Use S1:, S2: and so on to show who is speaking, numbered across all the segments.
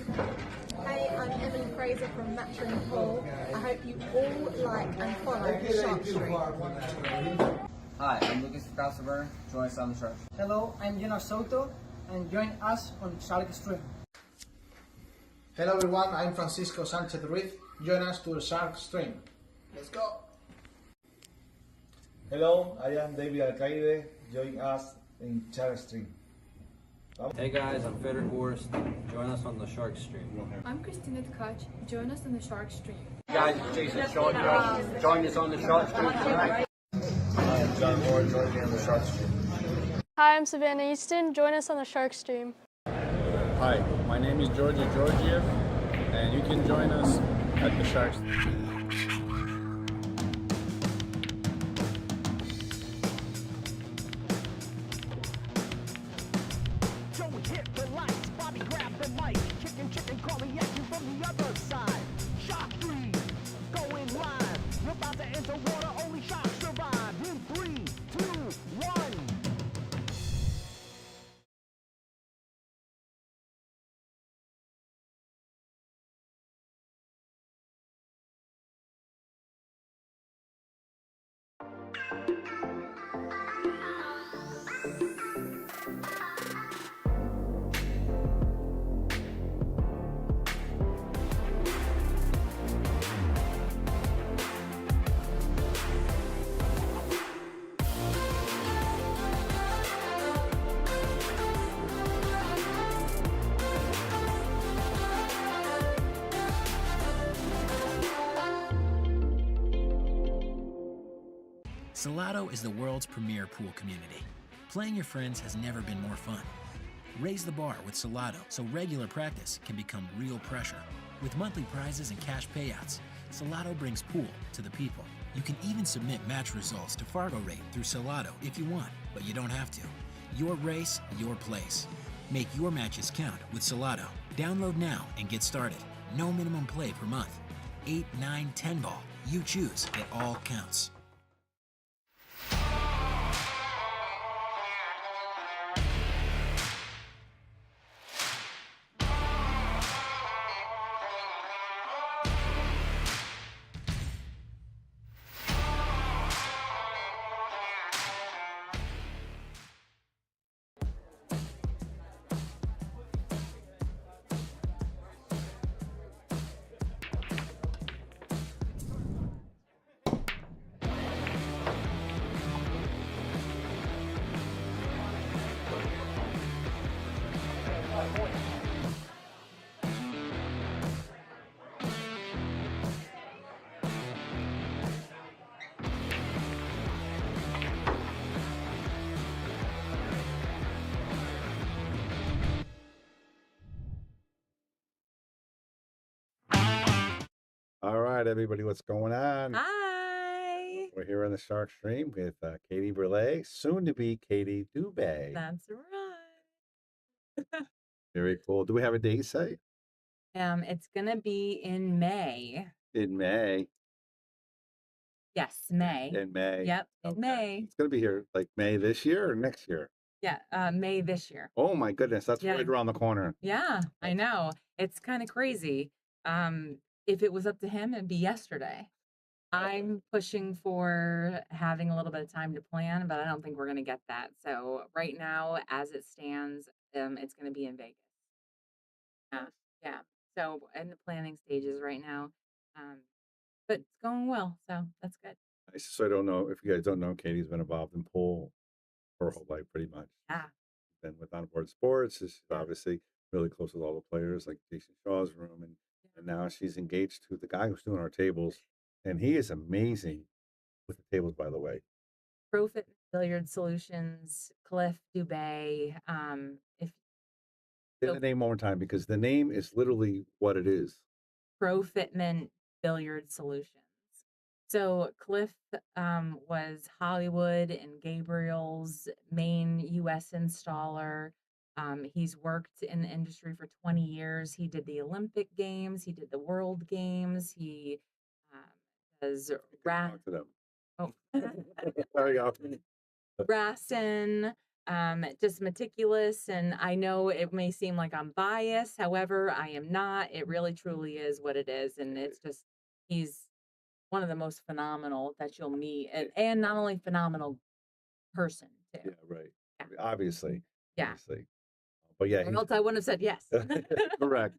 S1: Hey, I'm Emily Fraser from Mcdermott Open Katie. I hope you all like and follow Shark Street.
S2: Hi, I'm Lucas Casaber. Join us on the Shark.
S3: Hello, I'm Salotto, and join us on Shark Stream.
S4: Hello everyone, I'm Francisco Sanchez Ruiz. Join us to the Shark Stream. Let's go!
S5: Hello, I am David Alcaide. Join us in Shark Stream.
S6: Hey guys, I'm Feder Horst. Join us on the Shark Stream.
S7: I'm Christina Tkach. Join us on the Shark Stream.
S6: Hey guys, it's Jason Shaw. Join us on the Shark Stream tonight.
S5: Hi, I'm John Moore. Join me on the Shark Stream.
S8: Hi, I'm Savannah Easton. Join us on the Shark Stream.
S9: Hi, my name is Georgia Georgiev, and you can join us at the Shark Stream.
S10: Salotto is the world's premier pool community. Playing your friends has never been more fun. Raise the bar with Salotto so regular practice can become real pressure. With monthly prizes and cash payouts, Salotto brings pool to the people. You can even submit match results to Fargo Rate through Salotto if you want, but you don't have to. Your race, your place. Make your matches count with Salotto. Download now and get started. No minimum play per month. 8, 9, 10 ball. You choose. It all counts.
S11: All right, everybody, what's going on?
S12: Hi.
S11: We're here on the Shark Stream with Katie Brule, soon to be Katie Dubé.
S12: That's right.
S11: Very cool. Do we have a date say?
S12: It's gonna be in May.
S11: In May.
S12: Yes, May.
S11: In May.
S12: Yep, in
S11: Okay.
S12: May.
S11: It's going to be here like May this year or next year?
S12: Yeah, May this year.
S11: Oh my goodness, that's
S12: Yeah.
S11: right around the corner.
S12: Yeah, I know. It's kind of crazy. If it was up to him, it'd be yesterday. I'm pushing for having a little bit of time to plan, but I don't think we're going to get that. So right now, as it stands, it's going to be in Vegas. Yeah, yeah. So in the planning stages right now, but it's going well. So that's good.
S11: So I don't know if you guys don't know, Katie's been involved in pool her whole life, pretty much.
S12: Yeah.
S11: Been with Onboard Sports. She's obviously really close with all the players, like Jason Shaw's room, and now she's engaged to the guy who's doing our tables, and he is amazing with the tables, by the way.
S12: Profit Billiard Solutions, Cliff Dubé. If
S11: Say
S12: so,
S11: the name one more time, because the name is literally what it is.
S12: Profitment Billiard Solutions. So Cliff was Hollywood and Gabriel's main U.S. installer. He's worked in the industry for 20 years. He did the Olympic Games. He did the World Games. He does
S11: Talk to them.
S12: Oh.
S11: There you go.
S12: Rassin. just meticulous. And I know it may seem like I'm biased. However, I am not. It really truly is what it is. And it's just, he's one of the most phenomenal that you'll meet. And not only phenomenal person too.
S11: Yeah, right. I mean, obviously.
S12: Yeah.
S11: Obviously. But yeah,
S12: Or else I wouldn't have said yes.
S11: correct.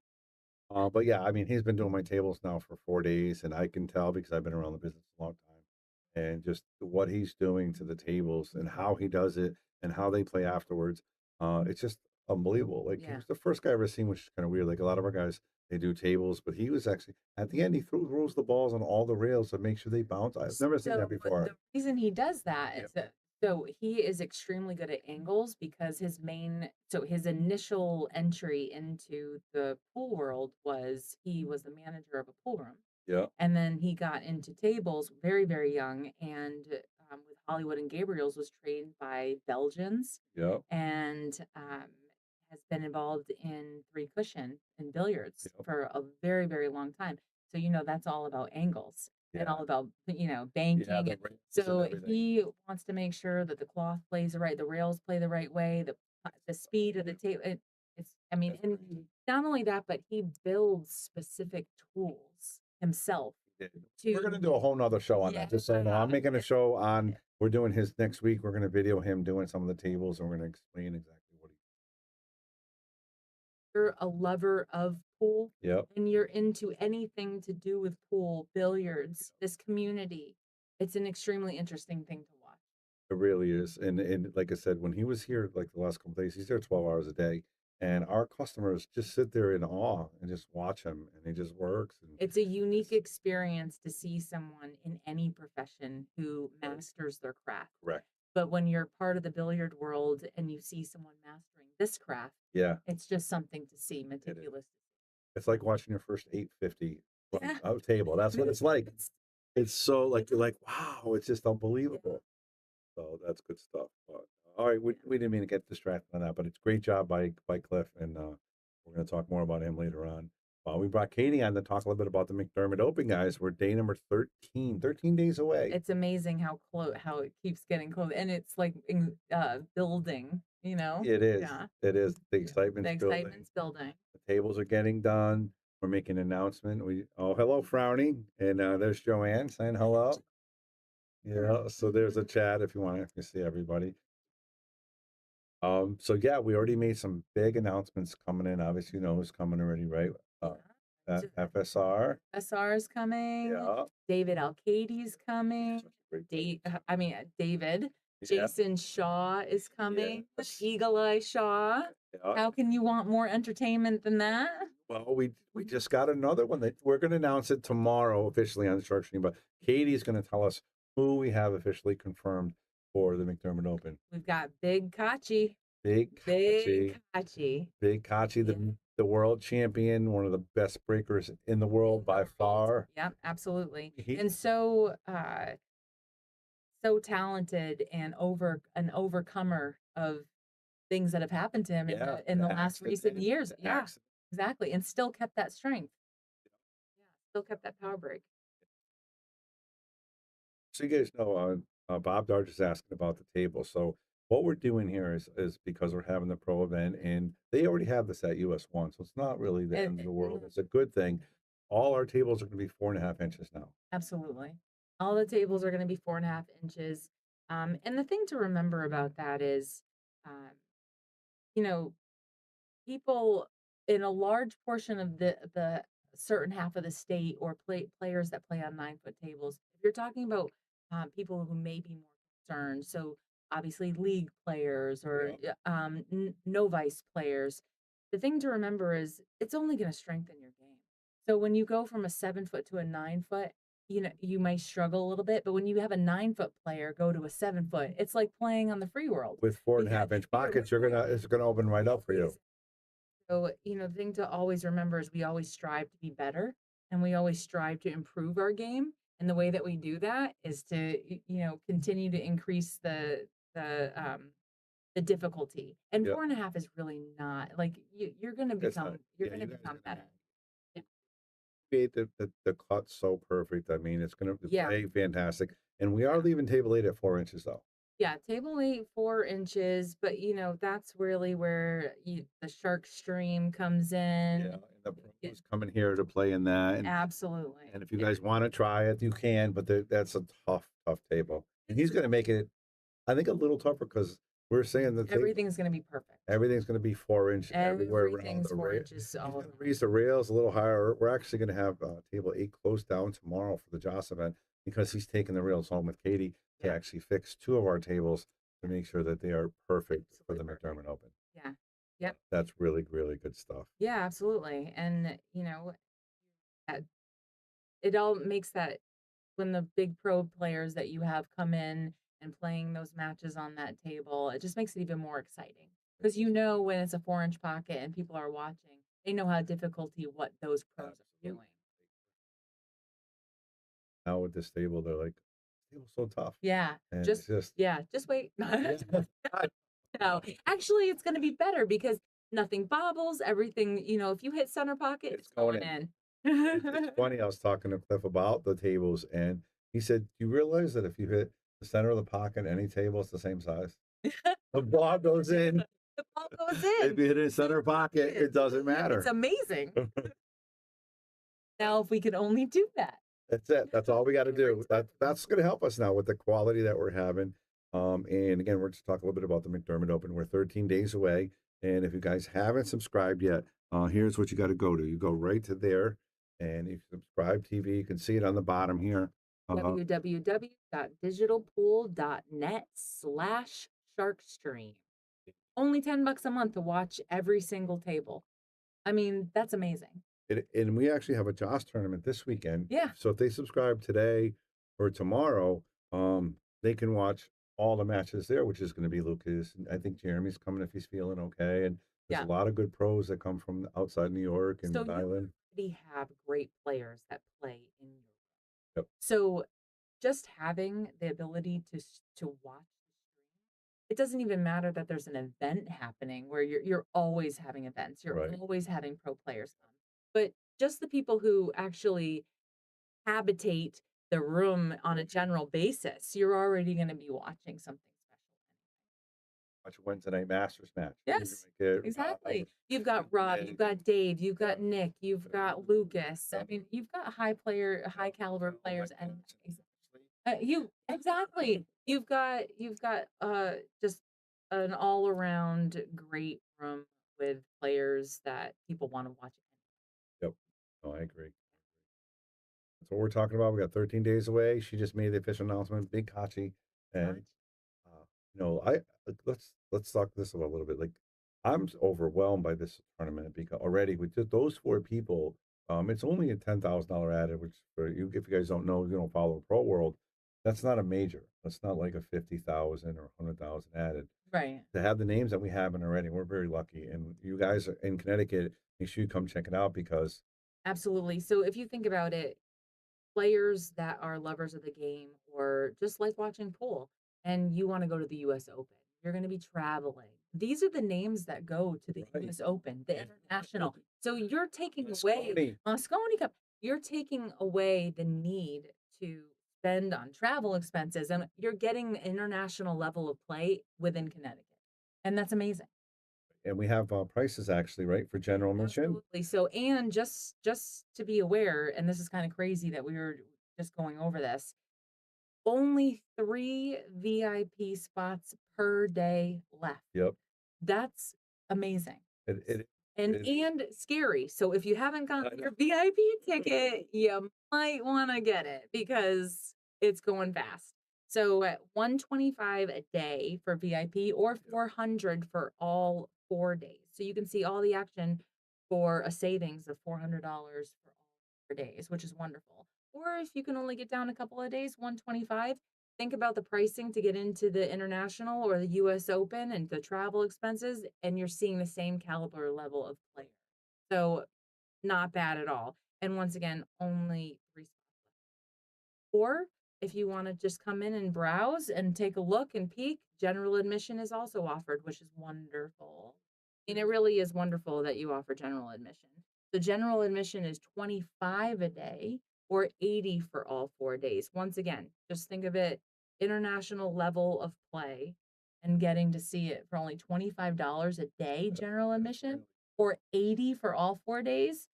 S11: But yeah, I mean, he's been doing my tables now for 4 days, and I can tell because I've been around the business a long time, and just what he's doing to the tables and how he does it and how they play afterwards. It's just unbelievable. Like he
S12: Yeah.
S11: was the first guy I ever seen, which is kind of weird. Like a lot of our guys, they do tables, but he was actually at the end. He throws the balls on all the rails to make sure they bounce. I've never seen that before.
S12: The reason he does that is that so he is extremely good at angles because his initial entry into the pool world was he was the manager of a pool room.
S11: Yeah.
S12: And then he got into tables very, very young, and with Hollywood and Gabriel's was trained by Belgians.
S11: Yeah.
S12: And has been involved in three cushion and billiards for a very, very long time. So that's all about angles and all about banking.
S11: the
S12: And
S11: rails
S12: so
S11: and everything.
S12: he wants to make sure that the cloth plays the rails play the right way, the speed of the table. And not only that, but he builds specific tools himself.
S11: We're going to do a whole nother show on that. Just so you know, I'm making a show on. We're doing his next week. We're going to video him doing some of the tables, and we're going to explain exactly what he.
S12: You're a lover of pool,
S11: Yep.
S12: and you're into anything to do with pool, billiards, this community, it's an extremely interesting thing to watch.
S11: It really is, and like I said, when he was here, like the last couple of days, he's there 12 hours a day, and our customers just sit there in awe and just watch him, and he just works. And
S12: It's a unique experience to see someone in any profession who masters their craft.
S11: correct.
S12: But when you're part of the billiard world and you see someone mastering this craft,
S11: Yeah,
S12: it's just something to see, meticulous.
S11: it's like watching your first 850 from
S12: Yeah.
S11: a table. That's what it's like. It's so like you're like, wow, it's just unbelievable. So that's good stuff. But all right, we didn't mean to get distracted on that, but it's a great job by Cliff, and we're going to talk more about him later on. We brought Katie on to talk a little bit about the Mcdermott Open, guys. We're day number 13 days away.
S12: It's amazing how it keeps getting close, and it's like building.
S11: It is.
S12: Yeah.
S11: It is. The excitement's
S12: The
S11: building.
S12: excitement's building.
S11: The tables are getting done. We're making an announcement. Hello, Frowny, and there's Joanne saying hello. Yeah, so there's a chat if you want to see everybody. So yeah, we already made some big announcements coming in. Obviously, you know who's coming already, right? That FSR.
S12: SR is coming.
S11: Yeah.
S12: David Katie's coming. David. Jason Shaw is coming. Eagle Eye Shaw.
S11: Yeah.
S12: How can you want more entertainment than that?
S11: Well, we just got another one that we're going to announce it tomorrow officially on the Shark Stream, but Katie's going to tell us who we have officially confirmed for the Mcdermott Open.
S12: We've got Big Kachi.
S11: Big
S12: Kachi.
S11: Big Kachi, the world champion, one of the best breakers in the world by far.
S12: Yep, absolutely. And so talented and an overcomer of things that have happened to him in the last recent years. Yeah, exactly. And still kept that strength. Yeah, still kept that power break.
S11: So you guys know, Bob Dart is asking about the table. So what we're doing here is because we're having the pro event, and they already have this at US1, so it's not really the end of the world. It's a good thing. All our tables are going to be 4.5 inches now.
S12: Absolutely. All the tables are going to be 4.5 inches. And the thing to remember about that is, people in a large portion of the certain half of the state or players that play on 9-foot tables, if you're talking about people who may be more concerned, so obviously league players or novice players, the thing to remember is it's only going to strengthen your game. So when you go from a 7-foot to a 9-foot, you might struggle a little bit, but when you have a 9-foot player go to a 7-foot, it's like playing on the free world.
S11: With 4.5-inch pockets, it's gonna open right up for you.
S12: So, the thing to always remember is we always strive to be better, and we always strive to improve our game. And the way that we do that is to, continue to increase the difficulty. And 4.5 is really not like you're going to become better.
S11: Create the cut so perfect. I mean, it's going to play fantastic. And we are leaving table 8 at 4 inches though.
S12: Yeah, table weight 4 inches, but that's really where the shark stream comes in.
S11: Yeah, and the pros coming here to play in that, and
S12: Absolutely.
S11: if you guys want to try it, you can, but that's a tough table, and he's going to make it, I think, a little tougher because we're saying that
S12: Everything's going to be perfect.
S11: everything's going to be 4 inch everywhere around
S12: Everything's
S11: the
S12: 4
S11: rail.
S12: inches
S11: He's
S12: all
S11: going to
S12: around.
S11: raise the rails a little higher. We're actually going to have table 8 closed down tomorrow for the Joss event because he's taking the rails home with Katie to actually fix 2 of our tables to make sure that they are perfect for the McDermott Open.
S12: Yeah. Yep.
S11: That's really, really good stuff.
S12: Yeah, absolutely. And it all makes that when the big pro players that you have come in and playing those matches on that table, it just makes it even more exciting because when it's a 4-inch pocket and people are watching, they know how difficulty what those pros are doing.
S11: Now with this table, they're like, "Table's so tough."
S12: Yeah,
S11: And
S12: just
S11: it's
S12: just wait. No, actually, it's going to be better because nothing bobbles. Everything, if you hit center pocket, it's going in.
S11: It's funny. I was talking to Cliff about the tables, and he said, "Do you realize that if you hit the center of the pocket, any table, it's the same size? The ball goes in.
S12: The ball goes in.
S11: If you hit it in center pocket, it doesn't matter."
S12: It's amazing. Now, if we could only do that.
S11: That's it. That's all we got to do. That's going to help us now with the quality that we're having. And again, we're just talking a little bit about the McDermott Open. We're 13 days away, and if you guys haven't subscribed yet, here's what you got to go to. You go right to there, and you subscribe TV. You can see it on the bottom here.
S12: www.digitalpool.net/sharkstream. Only $10 a month to watch every single table. I mean, that's amazing.
S11: And we actually have a Joss tournament this weekend.
S12: Yeah.
S11: So if they subscribe today or tomorrow, they can watch all the matches there, which is going to be Lucas. And I think Jeremy's coming if he's feeling okay. And there's a lot of good pros that come from outside New York and Rhode Island.
S12: We have great players that play in Europe.
S11: Yep.
S12: So just having the ability to watch, it doesn't even matter that there's an event happening where you're always having events. You're always having pro players come. But just the people who actually habitate the room on a general basis, you're already going to be watching something special.
S11: Watch a Wednesday night Masters match.
S12: Yes, exactly. You've got Rob, you've got Dave, you've got Nick, you've got Lucas. I mean, you've got high caliber players, and You've got just an all around great room with players that people want to watch.
S11: Yep. No, I agree. That's what we're talking about. We got 13 days away. She just made the official announcement, Big Kachi, and let's talk this about a little bit. Like, I'm overwhelmed by this tournament because already with just those 4 people, it's only a $10,000 added. Which for you, if you guys don't know, you don't follow the pro world, that's not a major. That's not like a 50,000 or 100,000 added.
S12: Right.
S11: To have the names that we have in already, we're very lucky. And you guys are in Connecticut, make sure you come check it out because
S12: absolutely. So if you think about it, players that are lovers of the game or just like watching pool and you want to go to the US Open, you're going to be traveling. These are the names that go to the US Open, the international. So you're taking away Moscone Cup. You're taking away the need to spend on travel expenses, and you're getting the international level of play within Connecticut, and that's amazing.
S11: And we have prices actually, right, for general admission.
S12: Absolutely. So, and just to be aware, and this is kind of crazy that we were just going over this, only 3 VIP spots per day left.
S11: Yep.
S12: That's amazing.
S11: And
S12: scary. So if you haven't gotten your VIP ticket, you might want to get it because it's going fast. So at $125 a day for VIP or $400 for all 4 days. So you can see all the action for a savings of $400 for all 4 days, which is wonderful. Or if you can only get down a couple of days, $125. Think about the pricing to get into the international or the US Open and the travel expenses, and you're seeing the same caliber level of player. So not bad at all. And once again, only 3 spots left. Or if you want to just come in and browse and take a look and peek, general admission is also offered, which is wonderful. And it really is wonderful that you offer general admission. The general admission is $25 a day or $80 for all 4 days. Once again, just think of it international level of play and getting to see it for only $25 a day general admission or 80 for all 4 days.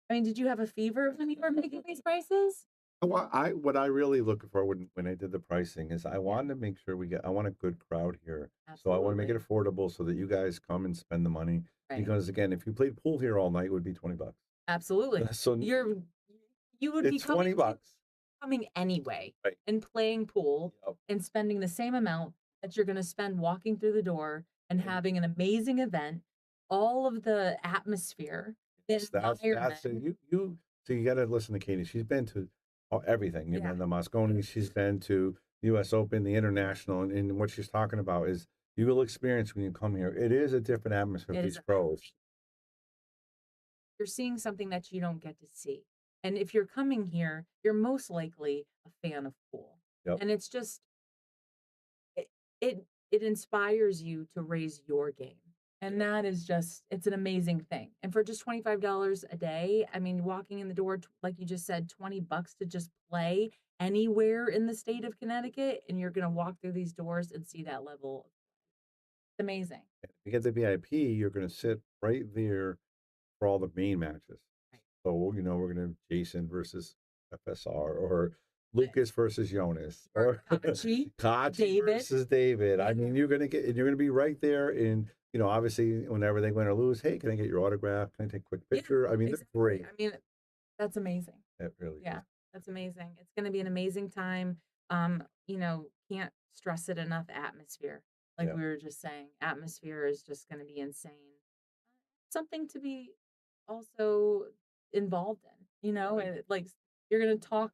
S12: I mean, did you have a fever when you were making these prices?
S11: What I really looking for when I did the pricing is I wanted to make sure I want a good crowd here. So I want to make it affordable so that you guys come and spend the money.
S12: Right.
S11: Because again, if you played pool here all night, it would be $20.
S12: Absolutely.
S11: So
S12: you would be
S11: it's $20.
S12: coming anyway
S11: Right.
S12: and playing pool and spending the same amount that you're going to spend walking through the door and having an amazing event, all of the atmosphere, the environment.
S11: So you got to listen to Katie. She's been to everything. You know, the Moscone. She's been to U.S. Open, the International, and what she's talking about is you will experience when you come here. It is a different atmosphere for these pros.
S12: You're seeing something that you don't get to see. And if you're coming here, you're most likely a fan of pool.
S11: Yep.
S12: And it's just, it inspires you to raise your game. And that is just, it's an amazing thing. And for just $25 a day, I mean, walking in the door, like you just said, $20 to just play anywhere in the state of Connecticut, and you're going to walk through these doors and see that level. It's amazing.
S11: If you get the VIP, you're going to sit right there for all the main matches.
S12: Right.
S11: So, you know, we're going to have Jason versus FSR or Lucas versus Jonas or
S12: Kachi
S11: David versus David. I mean, you're going to be right there in, you know, obviously whenever they win or lose, hey, can I get your autograph? Can I take a quick picture? I mean, exactly. They're great.
S12: I mean, that's amazing.
S11: It really is.
S12: That's amazing. It's going to be an amazing time. You know, can't stress it enough. Atmosphere, like we were just saying, atmosphere is just going to be insane. Something to be also involved in, you know, and like you're going to talk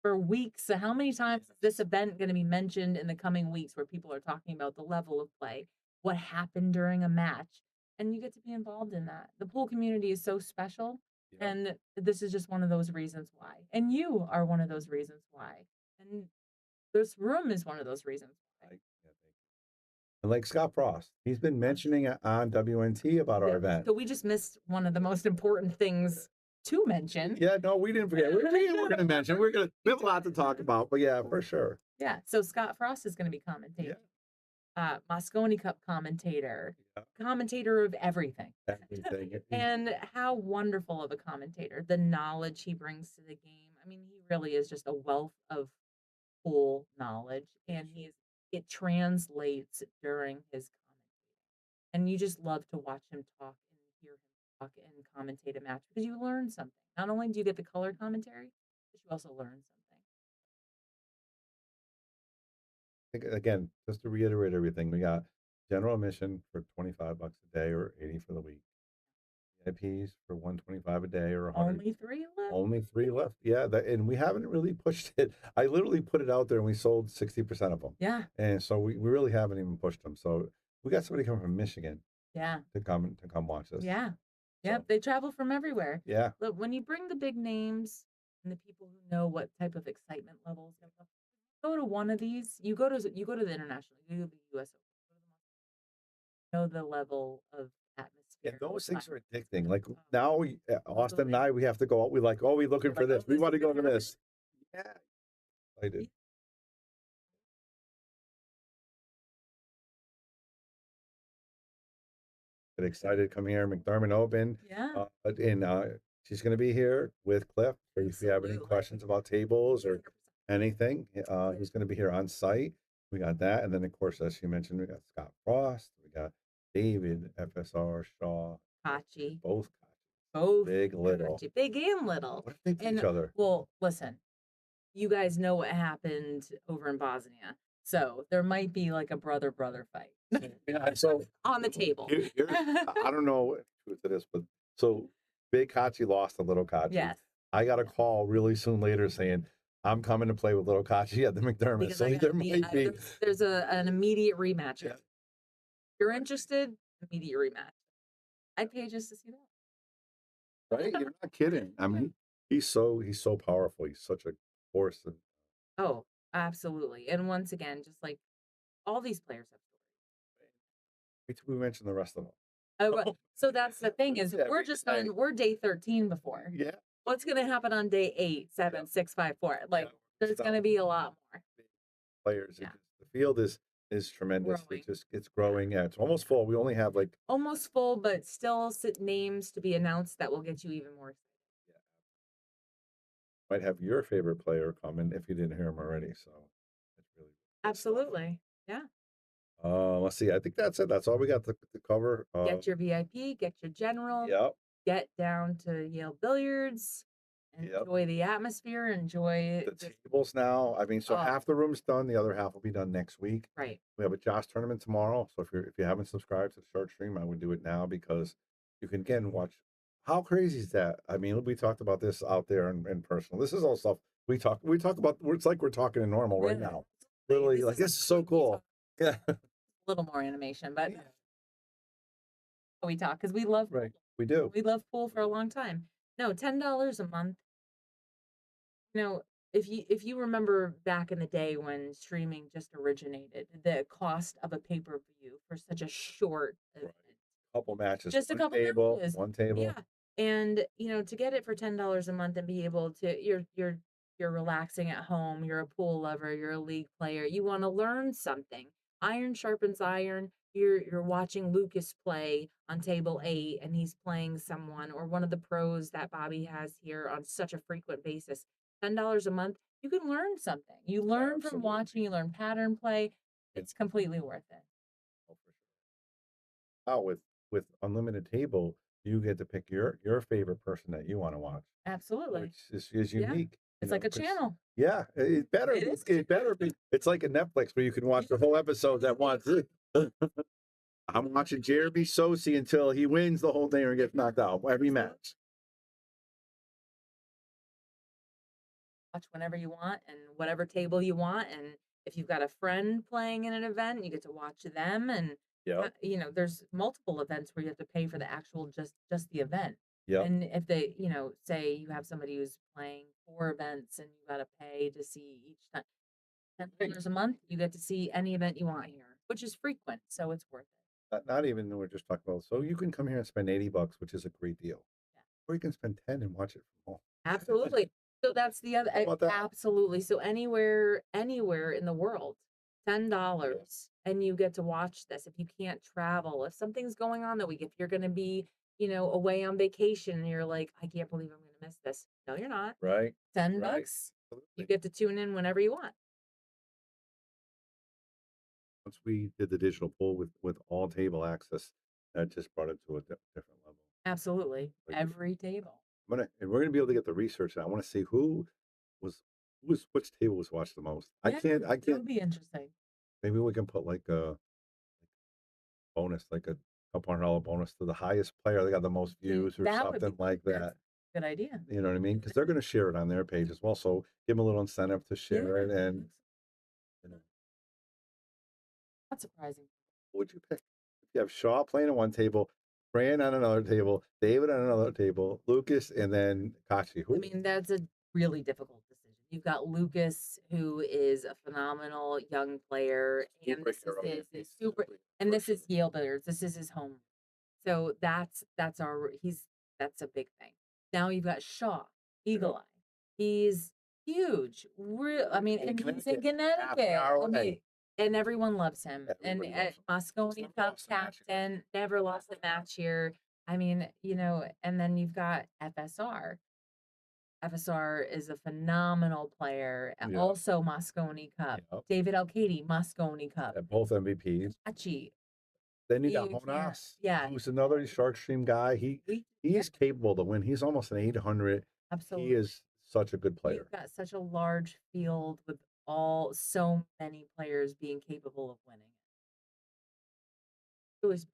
S12: for weeks. So how many times is this event going to be mentioned in the coming weeks where people are talking about the level of play, what happened during a match, and you get to be involved in that. The pool community is so special. And this is just one of those reasons why. And you are one of those reasons why. And this room is one of those reasons why.
S11: And like Scott Frost, he's been mentioning on WNT about our event.
S12: So we just missed one of the most important things to mention.
S11: Yeah, no, we didn't forget. We're going to mention. We have a lot to talk about, but yeah, for sure.
S12: Yeah, so Scott Frost is going to be commentating. Moscone Cup commentator, commentator of everything. And how wonderful of a commentator, the knowledge he brings to the game. I mean, he really is just a wealth of pool knowledge, and it translates during his commentating. And you just love to watch him talk and hear him talk and commentate a match because you learn something. Not only do you get the color commentary, but you also learn something.
S11: Again, just to reiterate everything, we got general admission for $25 a day or 80 for the week. VIPs for $125 a day or 100.
S12: Only 3 left.
S11: Only 3 left. Yeah, and we haven't really pushed it. I literally put it out there and we sold 60% of them.
S12: Yeah.
S11: And so we really haven't even pushed them. So we got somebody coming from Michigan.
S12: Yeah.
S11: To come watch us.
S12: Yeah. Yeah. So, they travel from everywhere.
S11: Yeah.
S12: Look, when you bring the big names and the people who know what type of excitement levels, go to one of these. You go to the international. You go to the U.S. Open. Know the level of atmosphere.
S11: Yeah, those things are addicting. Like now, Austin and I, we have to go out. We're like, oh, we're looking for this. We want to go to this. Yeah, I did. Get excited to come here, Mcdermott Open.
S12: Yeah.
S11: And she's going to be here with Cliff. So if you have any questions about tables or anything, he's going to be here on site. We got that. And then, of course, as she mentioned, we got Scott Frost. We got David, FSR, Shaw.
S12: Kachi.
S11: Both.
S12: Big,
S11: little.
S12: Kachi. Big and little.
S11: What do they think each other?
S12: Well, listen, you guys know what happened over in Bosnia. So there might be like a brother fight.
S11: Yeah, so
S12: on the table.
S11: I don't know what truth it is, but so Big Kachi lost to Little Kachi.
S12: Yes.
S11: I got a call really soon later saying, I'm coming to play with Little Kachi at the Mcdermott.
S12: Because
S11: so there might be.
S12: There's an immediate rematch. Yeah. If you're interested, immediate rematch. I'd pay just to see that.
S11: Right? You're not kidding. I mean, he's so powerful. He's such a force.
S12: Oh, absolutely. And once again, just like all these players have stories.
S11: Wait till we mention the rest of them.
S12: Oh, so that's the thing is we're day 13 before.
S11: Yeah.
S12: What's going to happen on day 8, 7, 6, 5, 4? Like there's going to be a lot more.
S11: players.
S12: Yeah.
S11: The field is tremendous.
S12: Growing.
S11: It's growing. Yeah, it's almost full. We only have like
S12: Almost full, but still names to be announced that will get you even more excited.
S11: might have your favorite player coming if you didn't hear him already. So it's really good stuff.
S12: Absolutely. Yeah.
S11: Let's see. I think that's it. That's all we got to cover.
S12: Get your VIP, get your general,
S11: Yep.
S12: get down to Yale Billiards, enjoy the atmosphere, enjoy
S11: The tables now. I mean, so half the room's done. The other half will be done next week.
S12: Right.
S11: We have a Josh tournament tomorrow. So if you haven't subscribed to the Shark Stream, I would do it now because you can again watch. How crazy is that? I mean, we talked about this out there in personal. This is all stuff we talk about. It's like we're talking in normal right now. Literally, like this is so cool. Yeah.
S12: A little more animation, but we talk because we love
S11: right. We do.
S12: We love pool for a long time. No, $10 a month. You know, if you remember back in the day when streaming just originated, the cost of a pay-per-view for such a short event,
S11: Couple matches,
S12: just a couple
S11: table,
S12: matches,
S11: one table.
S12: yeah. And to get it for $10 a month and be able to, you're relaxing at home. You're a pool lover. You're a league player. You want to learn something. Iron sharpens iron. You're watching Lucas play on table 8, and he's playing someone or one of the pros that Bobby has here on such a frequent basis. $10 a month, you can learn something. You learn from watching. You learn pattern play. It's completely worth it.
S11: Oh, for sure. Oh, with unlimited table, you get to pick your favorite person that you want to watch.
S12: Absolutely,
S11: which is unique.
S12: It's like a channel.
S11: Yeah, it better. It better be. It's like a Netflix where you can watch the whole episode at once. I'm watching Jeremy Sosi until he wins the whole thing or gets knocked out every match.
S12: Watch whenever you want and whatever table you want. And if you've got a friend playing in an event, you get to watch them. And there's multiple events where you have to pay for the actual just the event.
S11: Yeah.
S12: And if they, say you have somebody who's playing 4 events and you got to pay to see each time, $10 a month, you get to see any event you want here, which is frequent, so it's worth it.
S11: Not even we're just talking about. So you can come here and spend $80, which is a great deal, or you can spend 10 and watch it from home.
S12: Absolutely. So that's the other. Absolutely. So anywhere in the world, $10, and you get to watch this. If you can't travel, if something's going on that week, if you're going to be away on vacation and you're like, I can't believe I'm going to miss this. No, you're not.
S11: Right.
S12: $10. You get to tune in whenever you want.
S11: Once we did the digital pool with all table access, that just brought it to a different level.
S12: Absolutely. Every table.
S11: We're gonna be able to get the research. I want to see which table was watched the most. I can't.
S12: That would be interesting.
S11: Maybe we can put like a bonus, like a couple $100 bonus to the highest player. They got the most views or something like that.
S12: Good idea.
S11: You know what I mean? Because they're going to share it on their page as well. So give them a little incentive to share it. And
S12: Not surprising.
S11: What would you pick? If you have Shaw playing at one table, Fran on another table, David on another table, Lucas, and then Kachi.
S12: I mean, that's a really difficult decision. You've got Lucas, who is a phenomenal young player, and this is Yale Billiards. This is his home, so that's a big thing. Now you've got Shaw, Eagle Eye. He's huge. And he's in Connecticut. And everyone loves him. Moscone Cup captain, never lost a match here. I mean, and then you've got FSR. FSR is a phenomenal player.
S11: Yeah.
S12: Also Moscone Cup.
S11: Yep.
S12: David Katie, Moscone Cup.
S11: Both MVPs. Then you got Jonas, who's another Shark Stream guy. He is capable to win. He's almost an 800.
S12: Absolutely.
S11: He is such a good player.
S12: You've got such a large field with so many players being capable of winning. It was.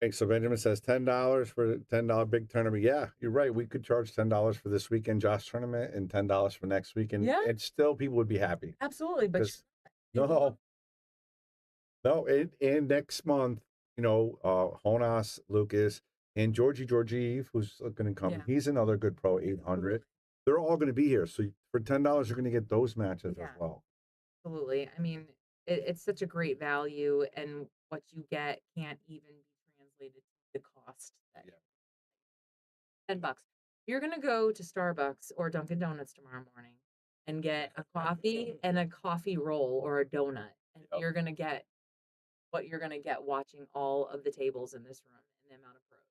S11: Okay, so Benjamin says $10 for $10 big tournament. Yeah, you're right. We could charge $10 for this weekend Josh tournament and $10 for next week, and still people would be happy.
S12: Absolutely, but
S11: no, and next month, Jonas, Lucas, and Georgiev, who's going to come. Yeah. He's another good pro, 800. They're all going to be here. So for $10, you're going to get those matches as well.
S12: Absolutely. I mean, it's such a great value, and what you get can't even be translated to the cost. $10. You're going to go to Starbucks or Dunkin' Donuts tomorrow morning. and get a coffee and a coffee roll or a donut. And
S11: Yep.
S12: you're going to get what you're going to get watching all of the tables in this room and the amount of pros.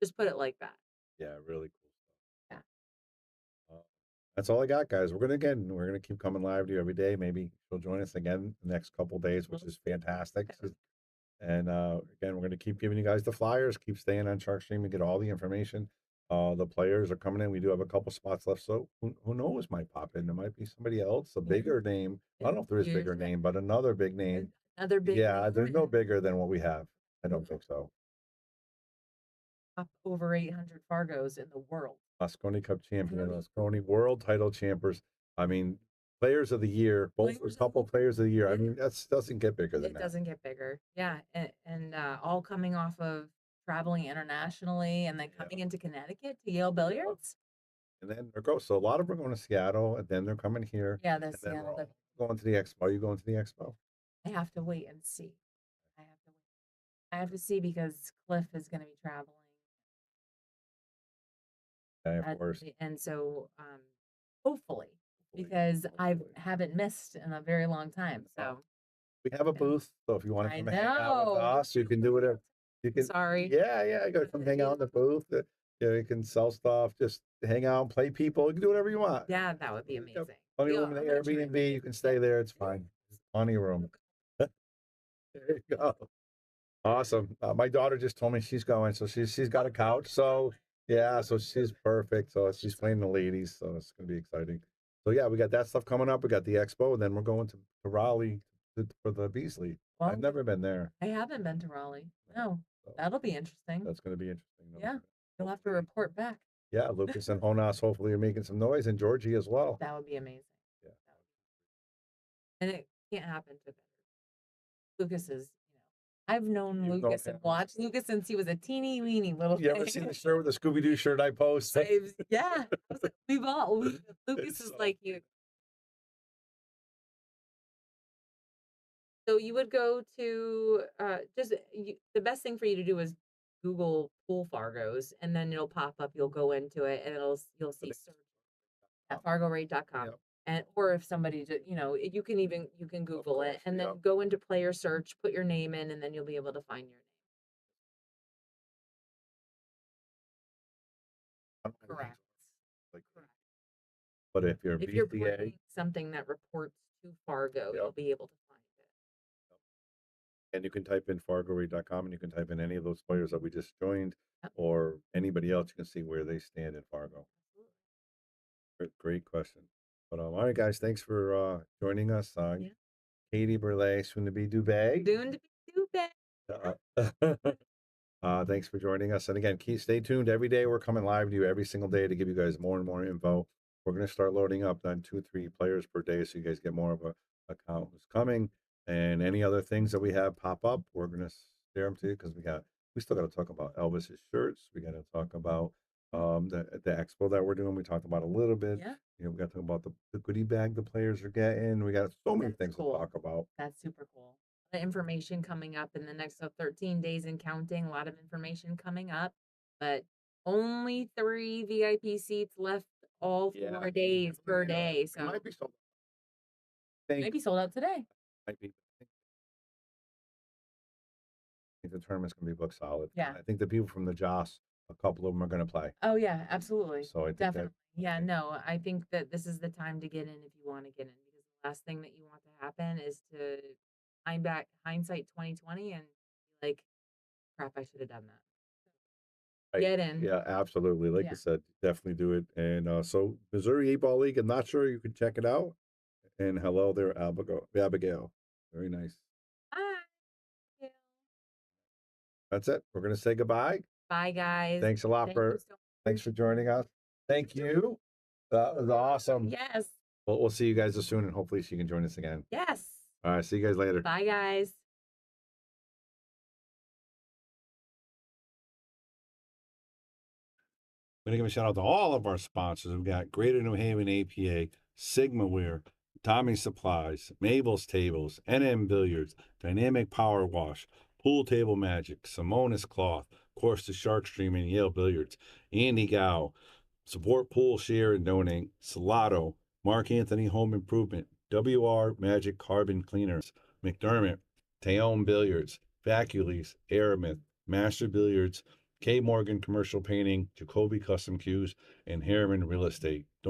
S12: Just put it like that.
S11: Yeah, really cool stuff.
S12: Yeah.
S11: That's all I got, guys. We're gonna keep coming live to you every day. Maybe she'll join us again the next couple of days, which is fantastic. And again, we're gonna keep giving you guys the flyers. Keep staying on SharkStream and get all the information. The players are coming in. We do have a couple spots left, so who knows? Might pop in. There might be somebody else, a bigger name. I don't know if there is a bigger name, but another big name.
S12: Another big
S11: Yeah,
S12: name.
S11: there's no bigger than what we have. I don't think so.
S12: Top over 800 Fargos in the world.
S11: Mosconi Cup champion, Mosconi World Title champions. I mean, players of the year, both a couple players of the year. I mean, that doesn't get bigger than
S12: It
S11: that.
S12: doesn't get bigger. Yeah. And all coming off of traveling internationally and then coming into Connecticut to Yale Billiards.
S11: And then they're going. So a lot of them are going to Seattle, and then they're coming here.
S12: Yeah,
S11: and
S12: that's
S11: then we're
S12: Seattle.
S11: all going to the expo. Are you going to the expo?
S12: I have to wait and see. I have to see because Cliff is going to be traveling.
S11: Yeah, of course.
S12: And so hopefully, because I haven't missed in a very long time. So
S11: we have a booth, so if you want to
S12: I
S11: come hang out with
S12: know.
S11: us, you can do whatever. You can.
S12: Sorry.
S11: Yeah, you got to come hang out in the booth. You can sell stuff, just hang out and play people. You can do whatever you want.
S12: Yeah, that would be amazing.
S11: Plenty of room in the Airbnb. You can stay there. It's fine. Plenty of room. There you go. Awesome. My daughter just told me she's going, so she's got a couch. So yeah, so she's perfect. So she's playing the ladies, so it's gonna be exciting. So yeah, we got that stuff coming up. We got the expo, and then we're going to Raleigh for the Beasley.
S12: Well,
S11: I've never been there.
S12: I haven't been to Raleigh. No, that'll be interesting.
S11: That's gonna be interesting.
S12: Yeah, you'll have to report back.
S11: Yeah, Lucas and Jonas hopefully are making some noise, and Georgie as well.
S12: That would be amazing.
S11: Yeah.
S12: And it can't happen to Lucas is, I've known
S11: You've known
S12: Lucas and
S11: him.
S12: watched Lucas since he was a teeny weeny little
S11: You
S12: thing.
S11: ever seen the shirt with the Scooby Doo shirt I post?
S12: Yeah, I was like, Lucas is like you. So you would go to the best thing for you to do is Google pool Fargos, and then it'll pop up. You'll go into it, and you'll see search at fargorate.com.
S11: Yep.
S12: And or if somebody you can Google it and then go into player search, put your name in, and then you'll be able to find your name. Correct.
S11: But if you're
S12: If you're
S11: BCA,
S12: playing something that reports to Fargo, you'll be able to find it.
S11: and you can type in fargorate.com, and you can type in any of those players that we just joined, or anybody else, you can see where they stand in Fargo. Great question. But all right, guys, thanks for joining us. Katie Burley, soon to be Dubé.
S12: Soon to be Dubé.
S11: Thanks for joining us. And again, stay tuned. Every day we're coming live to you every single day to give you guys more and more info. We're going to start loading up on 2-3 players per day so you guys get more of a count who's coming. And any other things that we have pop up, we're going to share them to you because we still got to talk about Elvis's shirts. We got to talk about the expo that we're doing. We talked about a little bit.
S12: Yeah.
S11: We got to talk about the goodie bag the players are getting. We got so many things to talk about.
S12: That's super cool. The information coming up in the next 13 days and counting. A lot of information coming up, but only 3 VIP seats left all 4 days per day. So
S11: it might be sold.
S12: Maybe sold out today.
S11: Might be. I think the tournament's going to be booked solid.
S12: Yeah.
S11: I think the people from the Joss, a couple of them are going to play.
S12: Oh yeah, absolutely.
S11: So I think
S12: definitely. I think that this is the time to get in if you want to get in, because the last thing that you want to happen is to hindsight 2020 and be like, crap, I should have done that. Get in.
S11: Yeah, absolutely. Like I said, definitely do it. And so Missouri 8-Ball League, I'm not sure, you can check it out. And hello there, Abigail. Very nice.
S12: Hi.
S11: That's it. We're going to say goodbye.
S12: Bye, guys.
S11: Thanks a lot thanks for joining us. Thank you. That was awesome.
S12: Yes.
S11: We'll see you guys soon, and hopefully she can join us again.
S12: Yes.
S11: All right. See you guys later.
S12: Bye, guys.
S11: I'm going to give a shout out to all of our sponsors. We've got Greater New Haven APA, Sigma Wear, Tommy Supplies, Mabel's Tables, NM Billiards, Dynamic Power Wash, Pool Table Magic, Simonis Cloth, of course, the SharkStream and Yale Billiards, Andy Gow, Support Pool, Share, and Donate, Salotto, Mark Anthony Home Improvement, WR Magic Carbon Cleaners, McDermott, Taom Billiards, Vacules, Aramith, Master Billiards, K. Morgan Commercial Painting, Jacoby Custom Cues, and Harriman Real Estate. Don't